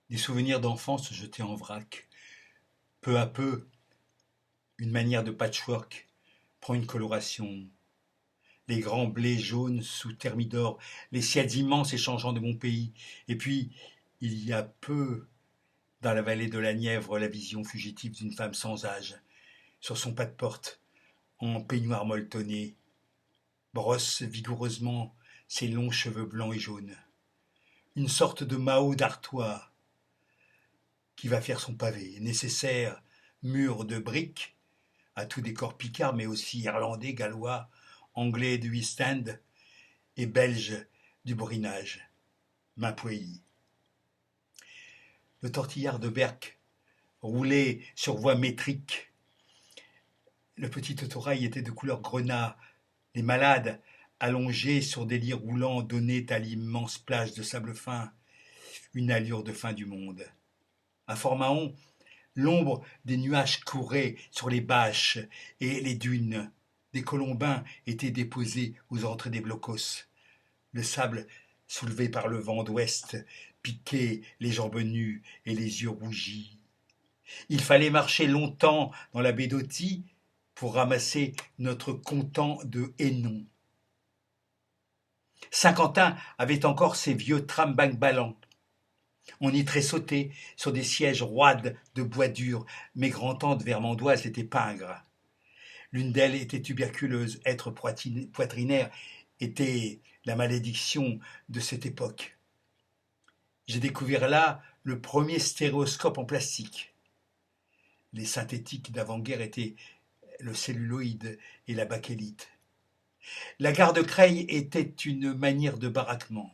Des souvenirs d'enfance jetés en vrac. Peu à peu, une manière de patchwork prend une coloration. Les grands blés jaunes sous thermidor, les ciels immenses et changeants de mon pays. Et puis, il y a peu, dans la vallée de la Nièvre, la vision fugitive d'une femme sans âge, sur son pas de porte, en peignoir molletonné, brosse vigoureusement ses longs cheveux blancs et jaunes. Une sorte de Mao d'Artois qui va faire son pavé, nécessaire mur de briques, à tout décor picard, mais aussi irlandais, gallois, anglais du East End et belge du Borinage, Mapouilly. Le tortillard de Berck roulait sur voie métrique. Le petit autorail était de couleur grenat. Les malades, allongés sur des lits roulants, donnaient à l'immense plage de sable fin une allure de fin du monde. À Fort-Mahon, l'ombre des nuages courait sur les bâches et les dunes. Des colombins étaient déposés aux entrées des blocos. Le sable, soulevé par le vent d'ouest, piquait les jambes nues et les yeux rougis. Il fallait marcher longtemps dans la baie d'Authie pour ramasser notre comptant de Hénon. Saint-Quentin avait encore ses vieux trams-bancs ballants. On y tressautait sur des sièges roides de bois dur. Mes grands-tantes vermandoises étaient pingres. L'une d'elles était tuberculeuse. Être poitrinaire était la malédiction de cette époque. J'ai découvert là le premier stéréoscope en plastique. Les synthétiques d'avant-guerre étaient le celluloïd et la bakélite. La gare de Creil était une manière de baraquement.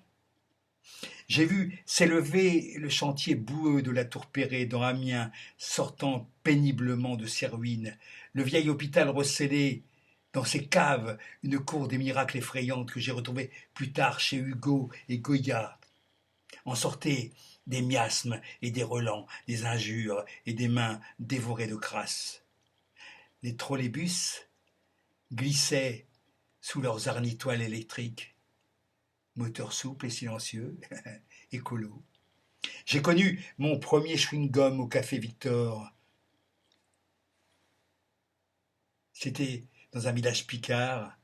J'ai vu s'élever le chantier boueux de la tour Perret dans Amiens, sortant péniblement de ses ruines, le vieil hôpital recélé dans ses caves, une cour des miracles effrayante que j'ai retrouvée plus tard chez Hugo et Goya. En sortaient des miasmes et des relents, des injures et des mains dévorées de crasse. Les trolleybus glissaient sous leurs hargnitoiles électriques, moteur souple et silencieux, écolo. J'ai connu mon premier chewing-gum au café Victor. C'était dans un village picard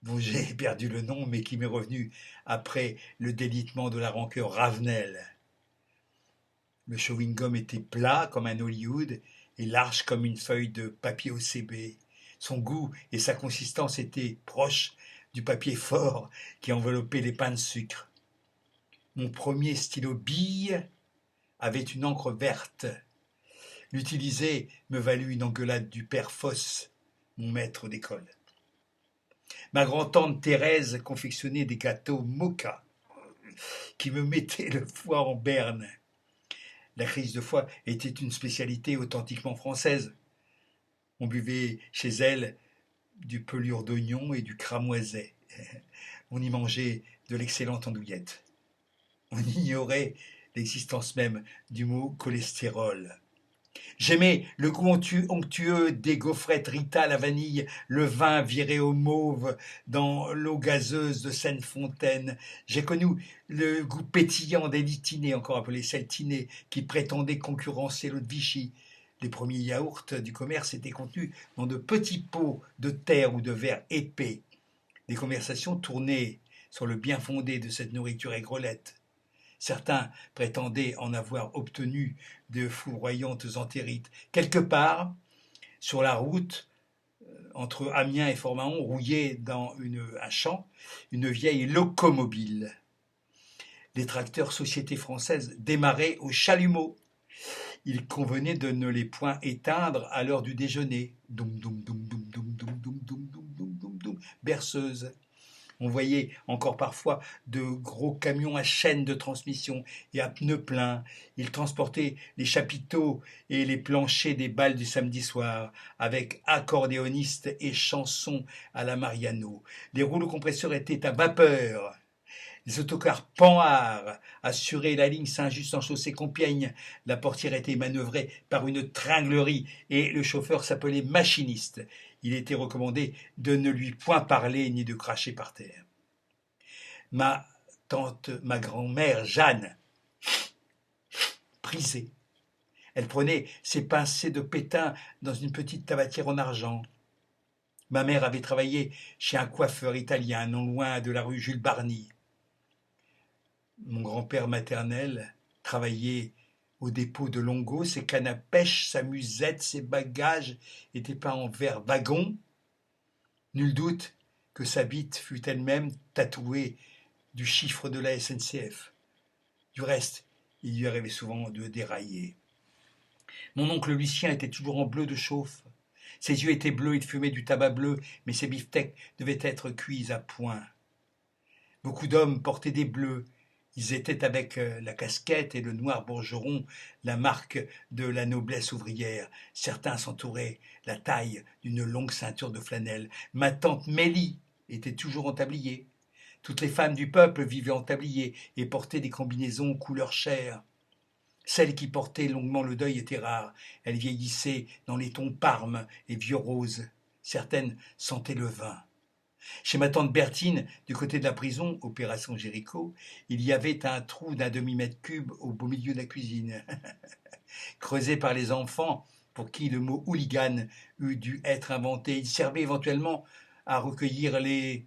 dont j'ai perdu le nom mais qui m'est revenu après le délitement de la rancœur Ravenel. Le chewing-gum était plat comme un Hollywood et large comme une feuille de papier OCB. Son goût et sa consistance étaient proches du papier fort qui enveloppait les pains de sucre. Mon premier stylo bille avait une encre verte. L'utiliser me valut une engueulade du père Fosse, mon maître d'école. Ma grand-tante Thérèse confectionnait des gâteaux moka qui me mettaient le foie en berne. La crise de foie était une spécialité authentiquement française. On buvait chez elle du pelure d'oignon et du cramoiset. On y mangeait de l'excellente andouillette. On ignorait l'existence même du mot cholestérol. J'aimais le goût onctueux des gaufrettes Rita à la vanille, le vin viré au mauve dans l'eau gazeuse de Seine-Fontaine. J'ai connu le goût pétillant des litinés, encore appelés celtinés, qui prétendaient concurrencer l'eau de Vichy. Les premiers yaourts du commerce étaient contenus dans de petits pots de terre ou de verre épais. Des conversations tournaient sur le bien fondé de cette nourriture aigrelette. Certains prétendaient en avoir obtenu de foudroyantes entérites. Quelque part, sur la route, entre Amiens et Fort-Mahon, rouillait dans un champ une vieille locomobile. Les tracteurs Société Française démarraient au chalumeau. Il convenait de ne les point éteindre à l'heure du déjeuner. Doum, doum, doum, doum, doum, doum, doum, doum, doum, doum, doum, doum. Berceuse. On voyait encore parfois de gros camions à chaîne de transmission et à pneus pleins. Ils transportaient les chapiteaux et les planchers des bals du samedi soir, avec accordéonistes et chansons à la Mariano. Les rouleaux compresseurs étaient à vapeur. Les autocars Panhard assuraient la ligne Saint-Just en chaussée Compiègne. La portière était manœuvrée par une tringlerie et le chauffeur s'appelait machiniste. Il était recommandé de ne lui point parler ni de cracher par terre. Ma grand-mère Jeanne prisée. Elle prenait ses pincées de pétain dans une petite tabatière en argent. Ma mère avait travaillé chez un coiffeur italien, non loin de la rue Jules Barny. Mon grand-père maternel travaillait au dépôt de Longo, ses cannes à pêche, sa musette, ses bagages étaient peints en vert wagon. Nul doute que sa bite fut elle-même tatouée du chiffre de la SNCF. Du reste, il lui arrivait souvent de dérailler. Mon oncle Lucien était toujours en bleu de chauffe. Ses yeux étaient bleus, il fumait du tabac bleu, mais ses beefsteaks devaient être cuits à point. Beaucoup d'hommes portaient des bleus. Ils étaient avec la casquette et le noir bourgeron, la marque de la noblesse ouvrière. Certains s'entouraient la taille d'une longue ceinture de flanelle. Ma tante Mélie était toujours en tablier. Toutes les femmes du peuple vivaient en tablier et portaient des combinaisons couleur chair. Celles qui portaient longuement le deuil étaient rares. Elles vieillissaient dans les tons parme et vieux rose. Certaines sentaient le vin. Chez ma tante Bertine, du côté de la prison, opération Jéricho, il y avait un trou d'un demi-mètre cube au beau milieu de la cuisine, creusé par les enfants pour qui le mot hooligan eût dû être inventé. Il servait éventuellement à recueillir les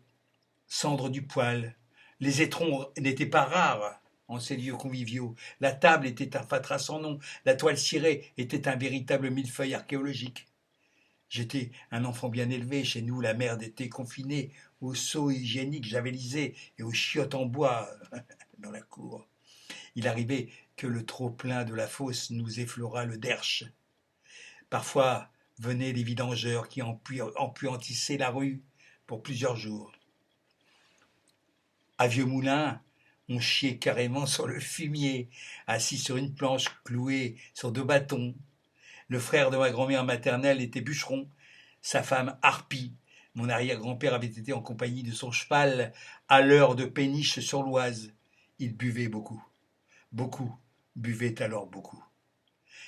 cendres du poêle. Les étrons n'étaient pas rares en ces lieux conviviaux. La table était un fatras sans nom. La toile cirée était un véritable millefeuille archéologique. J'étais un enfant bien élevé. Chez nous, la merde était confinée aux seaux hygiéniques javelisés et aux chiottes en bois dans la cour. Il arrivait que le trop-plein de la fosse nous effleurât le derche. Parfois venaient les vidangeurs qui empuantissaient la rue pour plusieurs jours. À Vieux-Moulin, on chiait carrément sur le fumier, assis sur une planche clouée sur 2 bâtons. Le frère de ma grand-mère maternelle était bûcheron, sa femme harpie. Mon arrière-grand-père avait été en compagnie de son cheval à l'heure de péniche sur l'Oise. Il buvait beaucoup. Beaucoup buvaient alors beaucoup.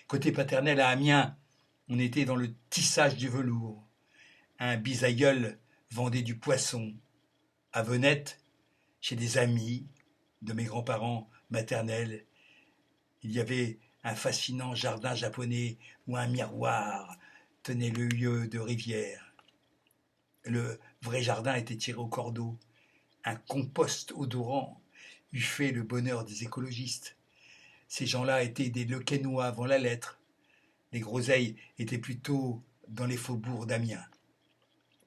Côté paternel à Amiens, on était dans le tissage du velours. Un bisaïeul vendait du poisson. À Venette, chez des amis de mes grands-parents maternels, il y avait un fascinant jardin japonais où un miroir tenait le lieu de rivière. Le vrai jardin était tiré au cordeau. Un compost odorant eût fait le bonheur des écologistes. Ces gens-là étaient des Lequesnois avant la lettre. Les groseilles étaient plutôt dans les faubourgs d'Amiens.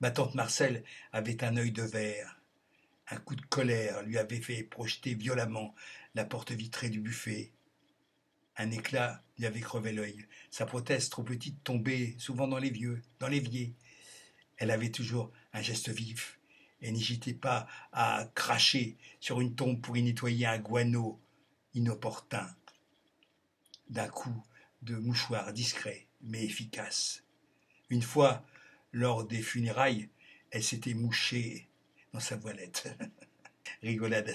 Ma tante Marcelle avait un œil de verre. Un coup de colère lui avait fait projeter violemment la porte vitrée du buffet. Un éclat lui avait crevé l'œil. Sa prothèse trop petite tombait souvent dans l'évier. Elle avait toujours un geste vif et n'hésitait pas à cracher sur une tombe pour y nettoyer un guano inopportun d'un coup de mouchoir discret mais efficace. Une fois, lors des funérailles, elle s'était mouchée dans sa voilette. Rigolade.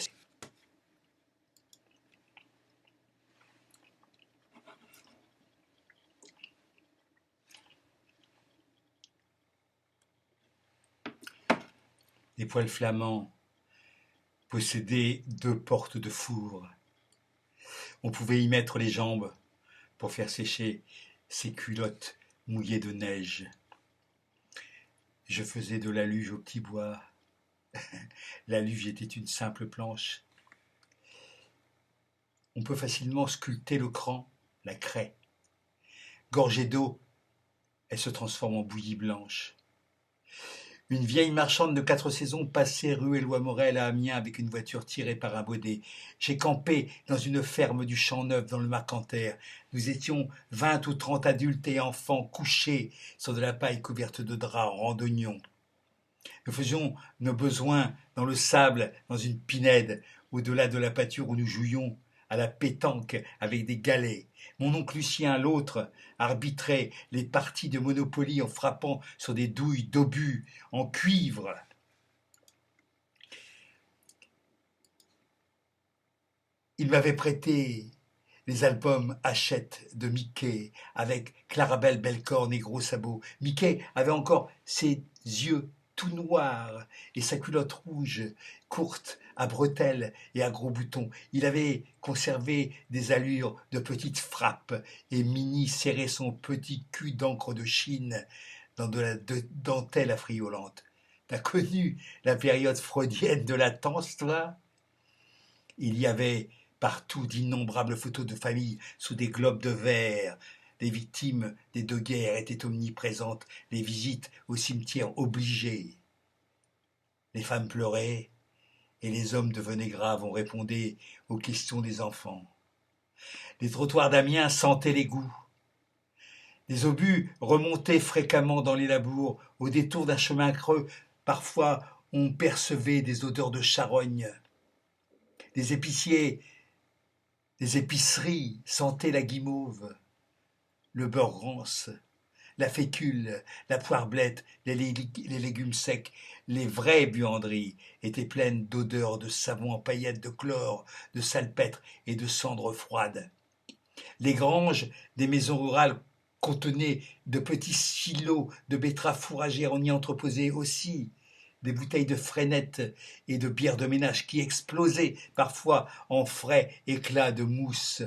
Les poêles flamands possédaient 2 portes de four. On pouvait y mettre les jambes pour faire sécher ses culottes mouillées de neige. Je faisais de la luge au petit bois. La luge était une simple planche. On peut facilement sculpter le cran, la craie. Gorgée d'eau, elle se transforme en bouillie blanche. Une vieille marchande de 4 saisons passait rue Éloi Morel à Amiens avec une voiture tirée par un baudet. J'ai campé dans une ferme du Champ-Neuf dans le Marcanterre. Nous étions 20 ou 30 adultes et enfants couchés sur de la paille couverte de draps en randonnions. Nous faisions nos besoins dans le sable, dans une pinède, au-delà de la pâture où nous jouions à la pétanque avec des galets. Mon oncle Lucien, l'autre, arbitrait les parties de Monopoly en frappant sur des douilles d'obus en cuivre. Il m'avait prêté les albums Hachette de Mickey avec Clarabelle Belcorne et Gros Sabots. Mickey avait encore ses yeux tout noir, et sa culotte rouge, courte, à bretelles et à gros boutons. Il avait conservé des allures de petite frappe, et Minnie serrait son petit cul d'encre de Chine dans de la dentelle affriolante. T'as connu la période freudienne de latence, toi? Il y avait partout d'innombrables photos de famille sous des globes de verre. Les victimes des deux guerres étaient omniprésentes, les visites au cimetière obligées. Les femmes pleuraient et les hommes devenaient graves, on répondait aux questions des enfants. Les trottoirs d'Amiens sentaient l'égout. Les obus remontaient fréquemment dans les labours, au détour d'un chemin creux. Parfois, on percevait des odeurs de charogne. Les épiciers, les épiceries sentaient la guimauve, le beurre rance, la fécule, la poire blette, les légumes secs. Les vraies buanderies étaient pleines d'odeurs de savon en paillettes, de chlore, de salpêtre et de cendres froides. Les granges des maisons rurales contenaient de petits silos de betteraves fourragères. On y entreposait aussi des bouteilles de freinettes et de bière de ménage qui explosaient parfois en frais éclats de mousse.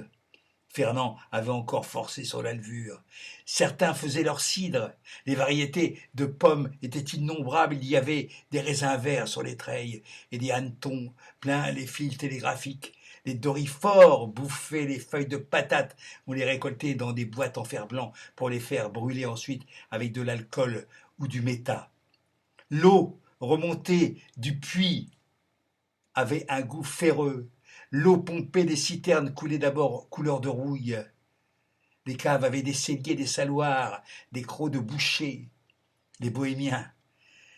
Fernand avait encore forcé sur la levure. Certains faisaient leur cidre. Les variétés de pommes étaient innombrables. Il y avait des raisins verts sur les treilles et des hannetons pleins les fils télégraphiques. Les dorifores bouffaient les feuilles de patates. On les récoltait dans des boîtes en fer blanc pour les faire brûler ensuite avec de l'alcool ou du méta. L'eau remontée du puits avait un goût ferreux. L'eau pompée des citernes coulait d'abord couleur de rouille. Les caves avaient des celliers, des saloirs, des crocs de bouchers. Les bohémiens,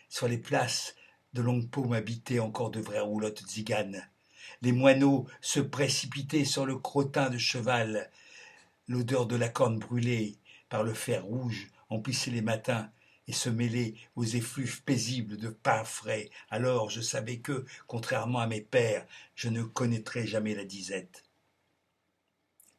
sur les places de longue paume, habitaient encore de vraies roulottes tziganes. Les moineaux se précipitaient sur le crottin de cheval. L'odeur de la corne brûlée par le fer rouge emplissait les matins et se mêlait aux effluves paisibles de pain frais. Alors je savais que, contrairement à mes pères, je ne connaîtrais jamais la disette.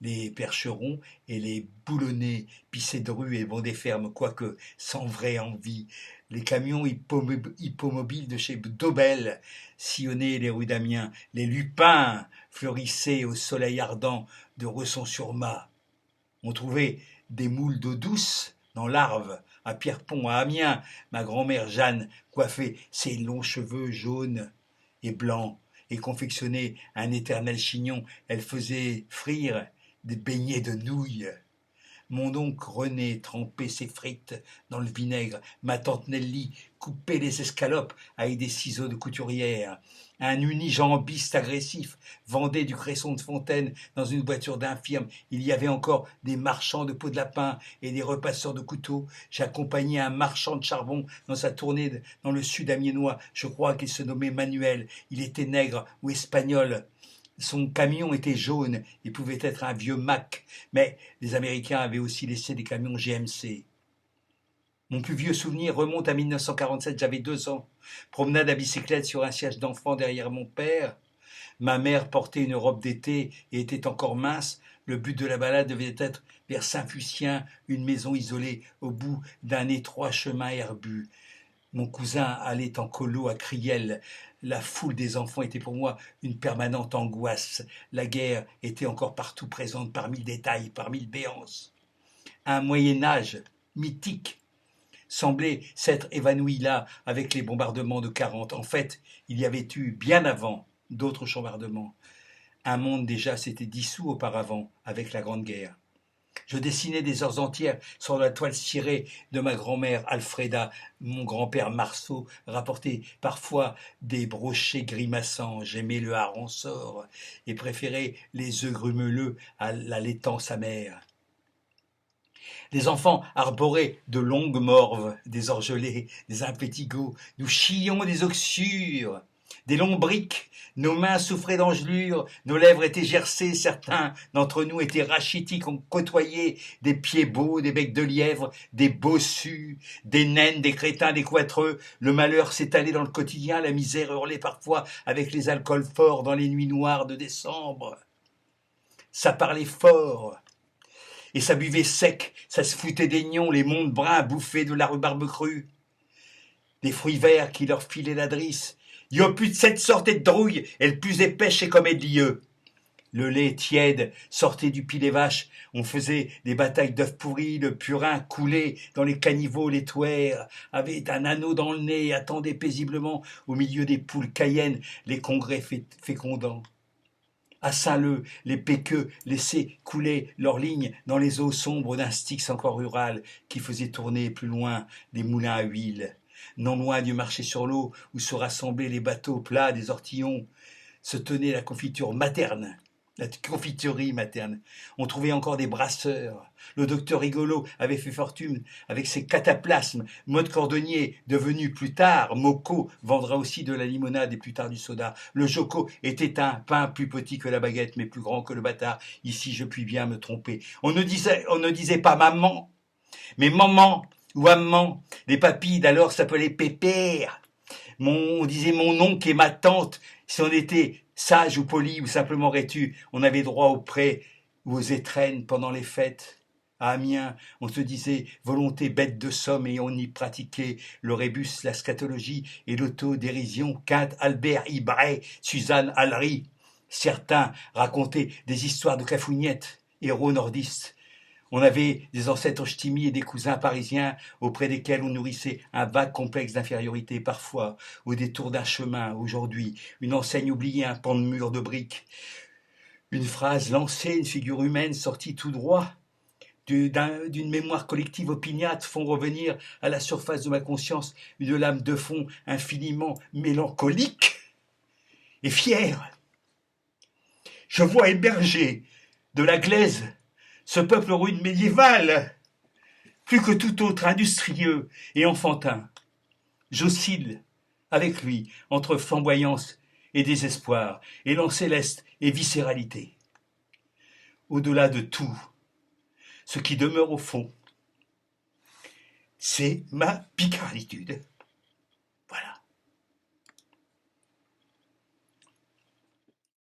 Les percherons et les boulonnais pissaient de rue et vendaient ferme, quoique sans vraie envie. Les camions hippomobiles de chez Dobel sillonnaient les rues d'Amiens. Les lupins fleurissaient au soleil ardent de Resson-sur-Mât. On trouvait des moules d'eau douce dans l'Arve, à Pierrepont, à Amiens. Ma grand-mère Jeanne coiffait ses longs cheveux jaunes et blancs et confectionnait un éternel chignon. Elle faisait frire des beignets de nouilles. Mon oncle René trempait ses frites dans le vinaigre. Ma tante Nelly coupait les escalopes avec des ciseaux de couturière. Un unijambiste agressif vendait du cresson de fontaine dans une voiture d'infirme. Il y avait encore des marchands de peaux de lapin et des repasseurs de couteaux. J'accompagnais un marchand de charbon dans sa tournée dans le sud amiénois. Je crois qu'il se nommait Manuel. Il était nègre ou espagnol. Son camion était jaune et pouvait être un vieux Mack, mais les Américains avaient aussi laissé des camions GMC. Mon plus vieux souvenir remonte à 1947, j'avais 2 ans. Promenade à bicyclette sur un siège d'enfant derrière mon père. Ma mère portait une robe d'été et était encore mince. Le but de la balade devait être vers Saint-Fucien, une maison isolée au bout d'un étroit chemin herbu. Mon cousin allait en colo à Criel. La foule des enfants était pour moi une permanente angoisse. La guerre était encore partout présente, parmi le détail, parmi le béance. Un Moyen-Âge mythique semblait s'être évanoui là avec les bombardements de 40. En fait, il y avait eu bien avant d'autres bombardements. Un monde déjà s'était dissous auparavant avec la Grande Guerre. Je dessinais des heures entières sur la toile cirée de ma grand-mère Alfreda. Mon grand-père Marceau rapportait parfois des brochets grimaçants. J'aimais le hareng sort et préférais les œufs grumeleux à la laitance amère. Les enfants arboraient de longues morves, des orgelets, des impétigos. Nous chions des oxyures, des lombriques. Nos mains souffraient d'engelures, nos lèvres étaient gercées. Certains d'entre nous étaient rachitiques, on côtoyait des pieds beaux, des becs de lièvre, des bossus, des naines, des crétins, des coitreux. Le malheur s'étalait dans le quotidien, la misère hurlait parfois avec les alcools forts dans les nuits noires de décembre. Ça parlait fort. Et ça buvait sec, ça se foutait des nions, les mondes bruns bouffaient de la rhubarbe crue. des fruits verts qui leur filaient la drisse. Y a plus de cette sorte de drouille, et le plus épaisse et comme de lieu. Le lait tiède sortait du pied des vaches, on faisait des batailles d'œufs pourris, le purin coulait dans les caniveaux, les touères avaient un anneau dans le nez et attendaient paisiblement au milieu des poules cayennes les congrès fécondants. À Saint-Leu, les péqueux laissaient couler leurs lignes dans les eaux sombres d'un Styx encore rural qui faisait tourner plus loin des moulins à huile. Non loin du marché sur l'eau où se rassemblaient les bateaux plats des ortillons, se tenait la confiture materne. La confiturerie materne. On trouvait encore des brasseurs. Le docteur Rigolo avait fait fortune avec ses cataplasmes. Mode cordonnier, devenu plus tard Moco, vendra aussi de la limonade et plus tard du soda. Le Joco était un pain plus petit que la baguette, mais plus grand que le bâtard. Ici, je puis bien me tromper. On ne disait pas maman, mais maman ou amant. Les papilles d'alors s'appelaient pépère. On disait mon oncle et ma tante. Si on était sage ou poli ou simplement rétu, on avait droit aux prêts ou aux étrennes pendant les fêtes. À Amiens, on se disait volonté bête de somme et on y pratiquait le rébus, la scatologie et l'autodérision. Quinte, Albert, Ibray, Suzanne, Alry. Certains racontaient des histoires de cafougnettes, héros nordistes. On avait des ancêtres ch'timis et des cousins parisiens auprès desquels on nourrissait un vague complexe d'infériorité parfois, au détour d'un chemin, aujourd'hui, une enseigne oubliée, un pan de mur de briques, une phrase lancée, une figure humaine sortie tout droit d'une mémoire collective opiniâtre font revenir à la surface de ma conscience une lame de fond infiniment mélancolique et fière. Je vois émerger de la glaise ce peuple rude médiéval, plus que tout autre industrieux et enfantin. J'oscille avec lui entre flamboyance et désespoir, élan céleste et viscéralité. Au-delà de tout, ce qui demeure au fond, c'est ma picaritude.